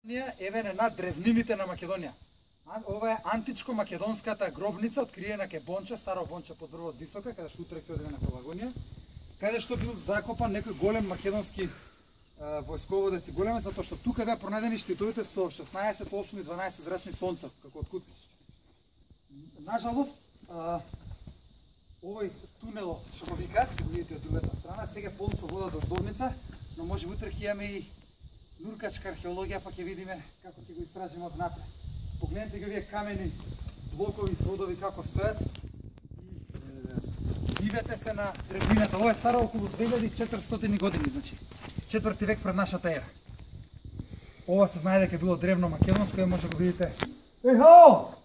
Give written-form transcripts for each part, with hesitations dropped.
Еве на древнините на Македонија. Ова е античко-македонската гробница, откриена кај Бонча, старо Бонча под врвот висока, каде што утре ќе одиме на Пелагонија, каде што бил закопан некој голем македонски војсководец и големец, затоа што тука беа пронајдени штитовите со 16, 8 и 12 зрачни сонца, како од Кутриш. Нажалост, овој тунел што го викаат, го видите од другата страна, сега полн со вода дождовница, но може утре ќе имаме и нуркачка археологија, па ќе видиме како ќе го истражиме од напред. Погледнете ги овие камени блокови сводови како стојат и дивете се на древнината. Ова е старо околу 2400 години, значи 4 век пред нашата ера. Ова се знае дека било древно македонско и може да го видите. Ехо!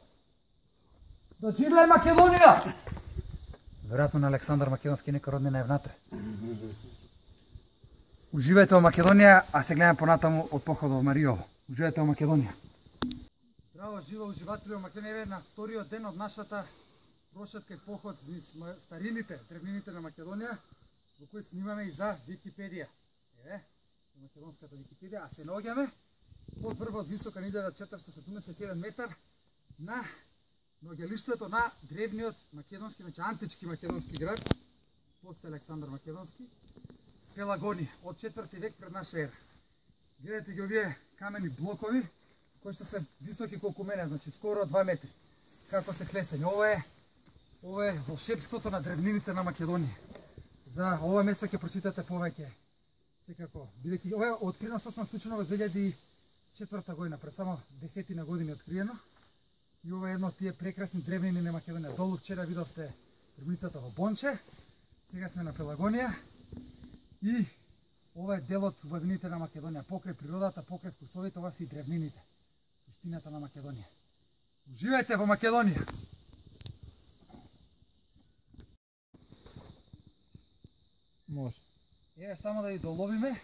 Да живее Македонија! Веројатно на Александар Македонски нека роднина е внатре. Уживајте во Македонија, а се гледаме понатаму од походот во Мариово. Уживајте во Македонија. Здраво, живо уживатели во Македонија, на вториот ден од нашата прошетка и поход низ старините, древнините на Македонија, во кој снимаме и за Википедија. Еве, македонската Википедија, а се наоѓаме под врвот висока 1471 метар на наоѓалиштето на древниот македонски, значи антички македонски град, после Александар Македонски, Пелагонија, од 4 век пред наша ера. Гледате ги овие камени блокови, кои што се високи колку мене, значи скоро 2 метри. Како се клесени. Ова е волшебството на древнините на Македонија. За ова место ќе прочитате повеќе. Секако, бидејќи ова е откриено сосема случајно во 2004 година, пред само 10 години откриено. И ова е едно од тие прекрасни древнини на Македонија. Долу вчера видовте гробницата во Бонче, сега сме на Пелагонија. И ова е дел од убавините на Македонија, покрај природата, покрај вкусовите, ова се и древнините, суштината на Македонија. Уживајте во Македонија! Може. Еве само да ви доловиме,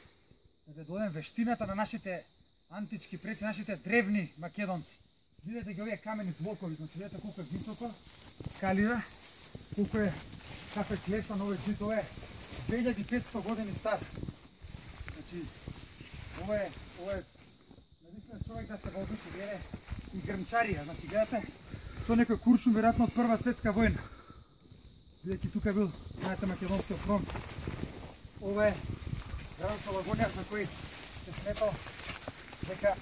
да доловиме вештината на нашите антички предци, нашите древни македонци. Видете ги овие камени блокови, значи видете колку е високо, скалира, колку е како е клесан овој зид, ова е 2500 години стар. Значи, ова е навистина човек да се воодуши, гледа и грмчарија, значи гледате, со некој куршум веројатно од Прва светска војна. Бидејќи тука бил, знаете, македонскиот фронт. Ова е градот Пелагонија за кој се сметал дека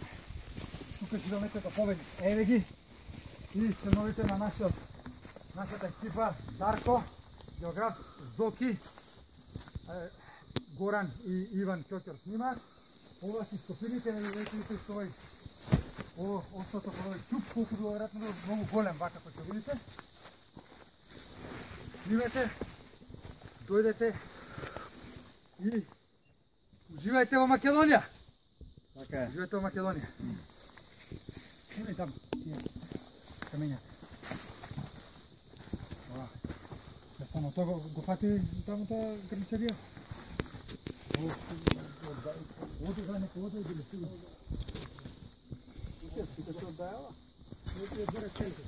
тука живеел некој победник. Еве ги и членовите на нашата екипа, Дарко, географ, Зоки, Горан и Иван Ќоќор снимаат. Ова си скопините, видите што овој остаток од овој ќуп, колку било веројатно многу голем вака кој ќе видите. Снимете, дојдете и уживајте во Македонија. Така е. Уживајте во Македонија. Еме таму, тие камењата. Да само тоа го фати таму таа граничарија. Оди за некој оди или стига. Тука се оддајала. Тука е 2 реченки.